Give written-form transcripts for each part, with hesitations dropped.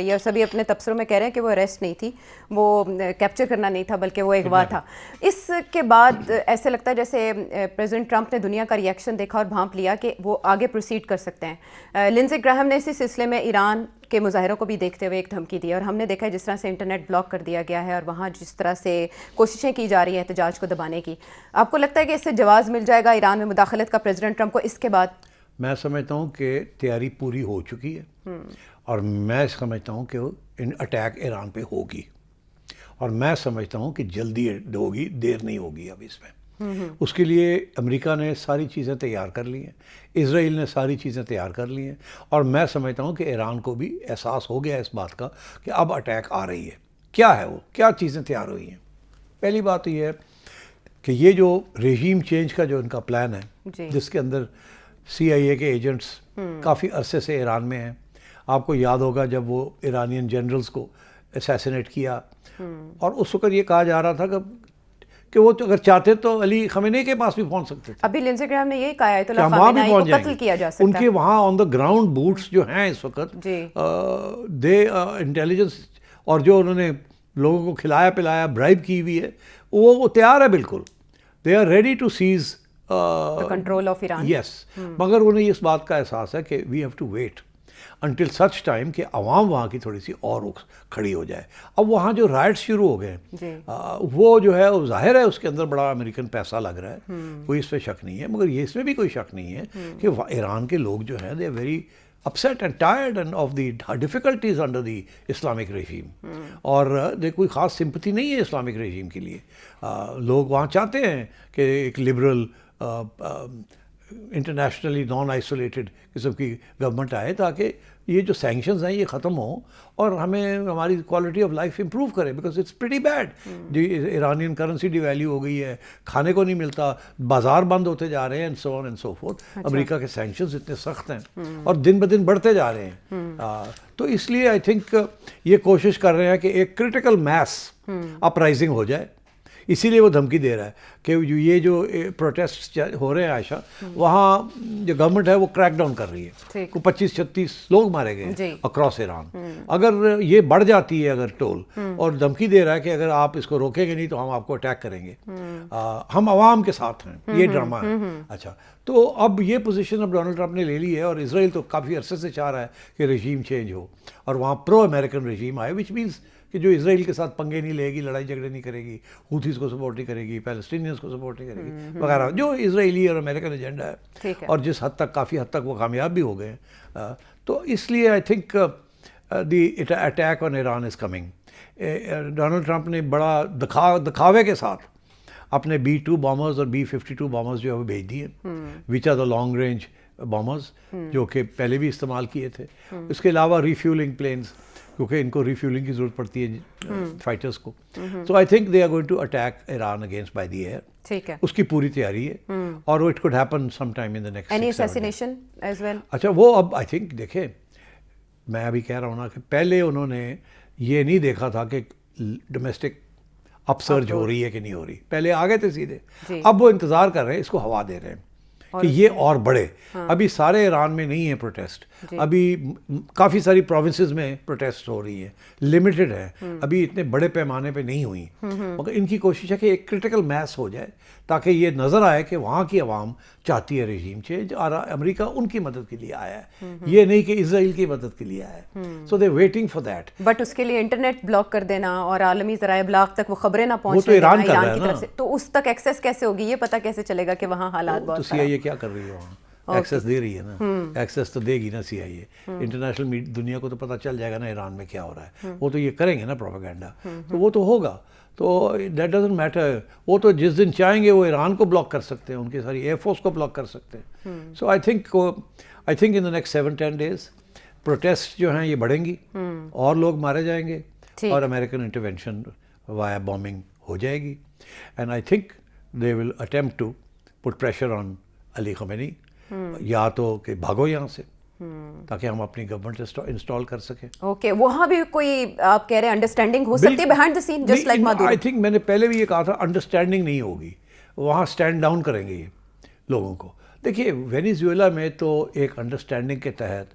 یہ سبھی اپنے تبصروں میں کہہ رہے ہیں کہ وہ اریسٹ نہیں تھی، وہ کیپچر کرنا نہیں تھا بلکہ وہ اغوا تھا۔ اس کے بعد ایسے لگتا ہے جیسے پریزیڈنٹ ٹرمپ نے دنیا کا ریئیکشن دیکھا اور بھانپ لیا کہ وہ آگے پروسیڈ کر سکتے ہیں۔ لنزے گراہم نے اسی سلسلے میں ایران کے مظاہروں کو بھی دیکھتے ہوئے ایک دھمکی دی، اور ہم نے دیکھا ہے جس طرح سے انٹرنیٹ بلاک کر دیا گیا ہے اور وہاں جس طرح سے کوششیں کی جا رہی ہیں احتجاج کو دبانے کی۔ آپ کو لگتا ہے کہ اس سے جواز مل جائے گا ایران میں مداخلت کا پریزیڈنٹ ٹرمپ کو اس کے بعد؟ میں سمجھتا ہوں کہ تیاری پوری ہو چکی ہے، اور میں سمجھتا ہوں کہ اٹیک ایران پہ ہوگی، اور میں سمجھتا ہوں کہ جلدی ہوگی، دیر نہیں ہوگی اب اس میں۔ اس کے لیے امریکہ نے ساری چیزیں تیار کر لی ہیں، اسرائیل نے ساری چیزیں تیار کر لی ہیں، اور میں سمجھتا ہوں کہ ایران کو بھی احساس ہو گیا اس بات کا کہ اب اٹیک آ رہی ہے۔ کیا ہے وہ، کیا چیزیں تیار ہوئی ہیں؟ پہلی بات یہ ہے کہ یہ جو ریژیم چینج کا جو ان کا پلان ہے، جس کے اندر CIA کے ایجنٹس کافی عرصے سے ایران میں ہیں، آپ کو یاد ہوگا جب وہ ایرانین جنرلز کو اسیسینیٹ کیا، اور اس وقت یہ کہا جا رہا تھا کہ وہ اگر چاہتے تو علی خامنئی کے پاس بھی پہنچ سکتے تھے۔ ابھی لنزے گراہم نے یہی کہا ہے تو خامنئی کو قتل کیا جا سکتا ہے۔ ان کے وہاں آن دا گراؤنڈ بوٹس جو ہیں اس وقت، دے انٹیلیجنس، اور جو انہوں نے لوگوں کو کھلایا پلایا، برائب کی ہوئی ہے، وہ تیار ہے بالکل، they are ready to cease control of Iran. Yes, مگر انہیں اس بات کا احساس ہے کہ we have to wait until such time کہ عوام وہاں کی تھوڑی سی اور کھڑی ہو جائے۔ اب وہاں جو رائٹس شروع ہو گئے وہ جو ہے وہ ظاہر ہے اس کے اندر بڑا امریکن پیسہ لگ رہا ہے، کوئی اس پہ شک نہیں ہے، مگر یہ اس میں بھی کوئی شک نہیں ہے کہ ایران کے لوگ جو ہیں they are very upset and tired and of the difficulties under the Islamic regime، اور کوئی خاص سمپتھی نہیں ہے اسلامک رژیم کے لیے۔ لوگ وہاں چاہتے ہیں کہ ایک لبرل انٹرنیشنلی نان آئسولیٹڈ قسم کی گورنمنٹ آئے، تاکہ یہ جو سینکشنز ہیں یہ ختم ہوں اور ہماری کوالٹی آف لائف امپروو کرے، because it's pretty bad. Iranian currency devalue ہو گئی ہے، کھانے کو نہیں ملتا، بازار بند ہوتے جا رہے ہیں، and so on and so forth. امریکہ کے سینکشنز اتنے سخت ہیں اور دن بدن بڑھتے جا رہے ہیں، تو اس لیے آئی تھنک یہ کوشش کر رہے ہیں کہ ایک کرٹیکل میس اپرائزنگ ہو جائے۔ اسی لیے وہ دھمکی دے رہا ہے کہ یہ جو پروٹیسٹ ہو رہے ہیں عائشہ، وہاں جو گورنمنٹ ہے وہ کریک ڈاؤن کر رہی ہے، کو 25-36 لوگ مارے گئے ہیں اکراس ایران۔ اگر یہ بڑھ جاتی ہے اگر ٹول، اور دھمکی دے رہا ہے کہ اگر آپ اس کو روکیں گے نہیں تو ہم آپ کو اٹیک کریں گے، ہم عوام کے ساتھ ہیں، یہ ڈرامہ ہے۔ اچھا، تو اب یہ پوزیشن اب ڈونلڈ ٹرمپ نے لے لی ہے، اور اسرائیل تو کافی عرصے سے چاہ رہا ہے کہ رژیم چینج ہو اور وہاں پرو امریکن رژیم آئے، وچ مینس کہ جو اسرائیل کے ساتھ پنگے نہیں لے گی، لڑائی جھگڑے نہیں کرے گی، ہوتھیز کو سپورٹ نہیں کرے گی، پیلسٹینینز کو سپورٹ نہیں کرے گی وغیرہ، جو اسرائیلی اور امریکن ایجنڈا ہے، اور جس حد تک کافی حد تک وہ کامیاب بھی ہو گئے ہیں۔ تو اس لیے I think the attack on Iran is coming. Donald Trump نے بڑا دکھاوے کے ساتھ اپنے B-2 بامرز اور B-52 بامرز جو ہے وہ بھیج دیے، which are the long range bombers, جو کہ پہلے بھی استعمال کیے تھے۔ اس کے علاوہ ریفیولنگ پلینز، کیونکہ ان کو ریفیولنگ کی ضرورت پڑتی ہے فائٹرز کو، تو I think they are going to attack Iran against by the air. ٹھیک ہے، اس کی پوری تیاری ہے، اور it could happen some time in the next 6-7 assassination as well؟ اچھا، وہ اب آئی تھنک دیکھیں، میں ابھی کہہ رہا ہوں نا کہ پہلے انہوں نے یہ نہیں دیکھا تھا کہ ڈومیسٹک اپ سرج ہو رہی ہے کہ نہیں ہو رہی، پہلے آ گئے تھے سیدھے۔ اب وہ انتظار کر رہے ہیں، اس کو ہوا دے رہے ہیں کہ یہ اور بڑھے۔ ابھی سارے ایران میں نہیں ہے پروٹیسٹ، ابھی کافی ساری پروونسز میں پروٹیسٹ ہو رہی ہیں، لمیٹڈ ہے، ابھی اتنے بڑے پیمانے پہ نہیں ہوئی، مگر ان کی کوشش ہے کہ ایک کرٹیکل میس ہو جائے تاکہ یہ نظر آئے کہ وہاں کی عوام چاہتی ہے رژیم چینج، اور امریکہ ان کی مدد کے لیے آیا ہے، یہ نہیں کہ اسرائیل کی مدد کے لیے آیا ہے۔ سو دے ویٹنگ فار دیٹ، بٹ اس کے لیے انٹرنیٹ بلاک کر دینا اور عالمی ذرائع ابلاغ تک وہ خبریں نہ پہنچ، وہ تو ایران کر رہا ہے نا، تو اس تک ایکسیس کیسے ہوگی؟ یہ پتہ کیسے چلے گا کہ وہاں حالات بہت خراب؟ CIA کیا کر رہی ہے وہاں؟ ایکسیس دے رہی ہے نا، ایکسیس تو دے گی نا CIA، انٹرنیشنل دنیا کو تو پتہ چل جائے گا نا ایران میں کیا ہو رہا ہے، وہ تو یہ کریں گے نا پروپیگنڈا، تو وہ تو ہوگا، تو دیٹ ڈزنٹ میٹر، وہ تو جس دن چاہیں گے وہ ایران کو بلاک کر سکتے ہیں، ان کی ساری ایئر فورس کو بلاک کر سکتے ہیں۔ So I think in the next 7-10 days protest جو ہیں یہ بڑھیں گی، اور لوگ مارے جائیں گے، اور امریکن انٹرونشن وایا بامبنگ ہو جائے گی، and I think they will attempt to put pressure on Ali Khamenei, یا تو کہ بھاگو یہاں سے تاکہ ہم اپنی گورنمنٹ انسٹال کر سکیں۔ اوکے، وہاں بھی کوئی آپ کہہ رہے ہیں انڈرسٹینڈنگ ہو سکتی ہے behind the scene, just like Maduro? I think میں نے پہلے بھی یہ کہا تھا، انڈرسٹینڈنگ نہیں ہوگی، وہاں اسٹینڈ ڈاؤن کریں گے یہ لوگوں کو۔ دیکھیے وینیزویلا میں تو ایک انڈرسٹینڈنگ کے تحت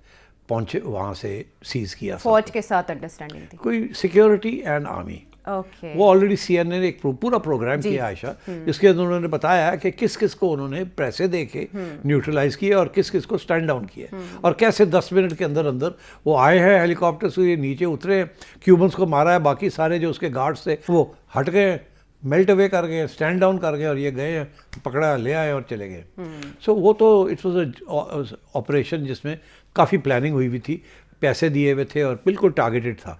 پہنچے وہاں سے سیز کیا. فوج کے ساتھ انڈرسٹینڈنگ تھی کوئی سیکیورٹی اینڈ آرمی. اوکے. وہ آلریڈی سی این اے نے ایک پورا پروگرام کیا عائشہ, جس کے اندر انہوں نے بتایا کہ کس کس کو انہوں نے پیسے دے کے نیوٹرلائز کیا اور کس کس کو سٹینڈ ڈاؤن کیا, اور کیسے 10 منٹ کے اندر اندر وہ آئے ہیں ہیلی کاپٹر سے, نیچے اترے, کیوبنس کو مارا ہے, باقی سارے جو اس کے گارڈز تھے وہ ہٹ گئے, میلٹ اوے کر گئے, سٹینڈ ڈاؤن کر گئے, اور یہ گئے پکڑا لے آئے اور چلے گئے. سو وہ تو اٹ واز اے آپریشن جس میں کافی پلاننگ ہوئی ہوئی تھی, پیسے دیے ہوئے تھے اور بالکل ٹارگیٹڈ تھا.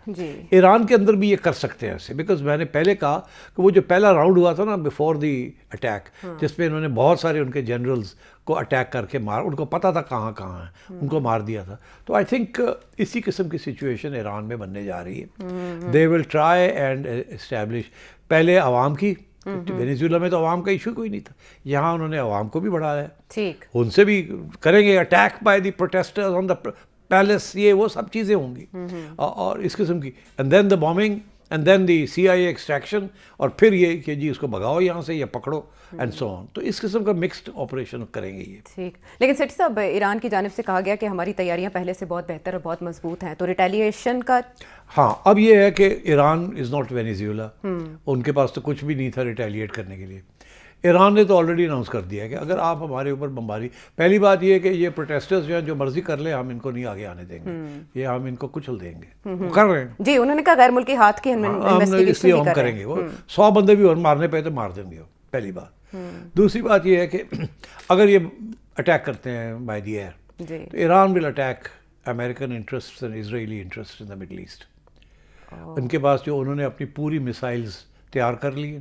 ایران کے اندر بھی یہ کر سکتے ہیں ایسے, بیکاز میں نے پہلے کہا کہ وہ جو پہلا راؤنڈ ہوا تھا نا بیفور دی اٹیک, جس میں انہوں نے بہت سارے ان کے جنرلز کو اٹیک کر کے ان کو پتہ تھا کہاں کہاں ہیں, ان کو مار دیا تھا. تو آئی تھنک اسی قسم کی سچویشن ایران میں بننے جا رہی ہے. دے ول ٹرائی اینڈ اسٹیبلش پہلے عوام کی. وینیزویلا میں تو عوام کا ایشو کوئی نہیں تھا, یہاں انہوں نے عوام کو بھی بڑھایا ہے. ٹھیک, ان سے بھی کریں گے attack by the protesters on the palace, یہ وہ سب چیزیں ہوں گی اور اس قسم کی. And then the bombing and then the C I A extraction, اور پھر یہ کہ جی اس کو بھگاؤ یہاں سے یا پکڑو اینڈ سو آن. تو اس قسم کا مکسڈ آپریشن کریں گے یہ. ٹھیک. لیکن سیٹھی صاحب, ایران کی جانب سے کہا گیا کہ ہماری تیاریاں پہلے سے بہت بہتر اور بہت مضبوط ہیں, تو ریٹیلیشن کا. ہاں, اب یہ ہے کہ ایران از ناٹ وینیزویلا, ان کے پاس تو کچھ بھی نہیں تھا ریٹیلیٹ کرنے کے لیے. ایران نے تو آلریڈی اناؤنس کر دیا ہے کہ اگر آپ ہمارے اوپر بمباری, پہلی بات یہ ہے کہ یہ پروٹیسٹرز جو ہیں جو مرضی کر لیں, ہم ان کو نہیں آگے آنے دیں گے, یہ ہم ان کو کچل دیں گے. وہ کر رہے ہیں جی, انہوں نے کہا غیر ملکی ہاتھ کی اس لیے ہم کریں گے. وہ 100 بندے بھی اور مارنے پہ تو مار دیں گے, پہلی بات. دوسری بات یہ ہے کہ اگر یہ اٹیک کرتے ہیں بائی دی ایئر, تو Iran will attack American interest and Israeli interest in the Middle East. ان کے پاس جو انہوں نے اپنی پوری میسائلز تیار کر لی ہیں,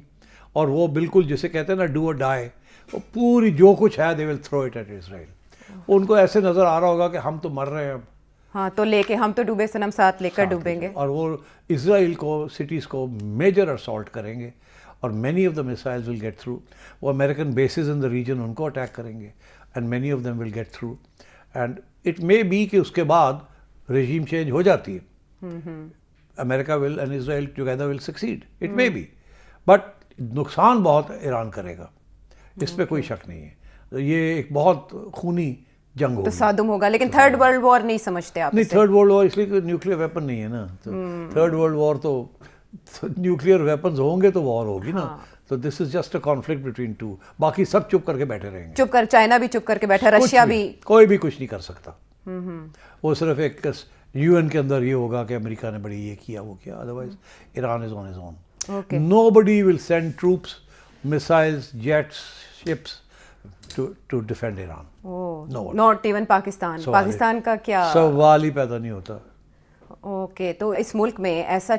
اور وہ بالکل جسے کہتے ہیں نا ڈو اور ڈائی, وہ پوری جو کچھ ہے دے ول تھرو اٹ ایٹ اسرائیل. ان کو ایسے نظر آ رہا ہوگا کہ ہم تو مر رہے ہیں, ہاں تو لے کے ہم تو ڈوبے صنم ساتھ لے کر ڈوبیں گے, اور وہ اسرائیل کو سٹیز کو میجر اسالٹ کریں گے, اور many of the missiles will get through. وہ American bases in the region ان کو اٹیک کریں گے, and many of them will get through. And it may be کہ اس کے بعد رجیم چینج ہو جاتی ہے, America will and Israel together will succeed, it may be, but نقصان بہت ایران کرے گا, اس پہ کوئی شک نہیں ہے. یہ ایک بہت خونی جنگ ہوگی, تصادم ہوگا. لیکن تھرڈ ورلڈ وار نہیں سمجھتے آپ؟ نہیں, تھرڈ ورلڈ وار اس لیے کہ نیوکلیئر ویپن نہیں ہے نا. تو تھرڈ ورلڈ وار تو نیوکلیئر ویپنز ہوں گے تو وار ہوگی نا. تو this is just a conflict between two, باقی سب چپ کر کے بیٹھے رہیں گے. چپ کر, چائنا بھی چپ کر کے بیٹھا, رشیا بھی, کوئی بھی کچھ نہیں کر سکتا. وہ صرف ایک یو این کے اندر یہ ہوگا کہ امریکہ نے بڑی یہ کیا وہ کیا, otherwise Iran is on his own. Nobody will send troops, missiles, jets, ships to defend Iran. No, not even Pakistan. Pakistan کا کیا سوال ہی پیدا نہیں ہوتا. اوکے, تو اس ملک میں ایسا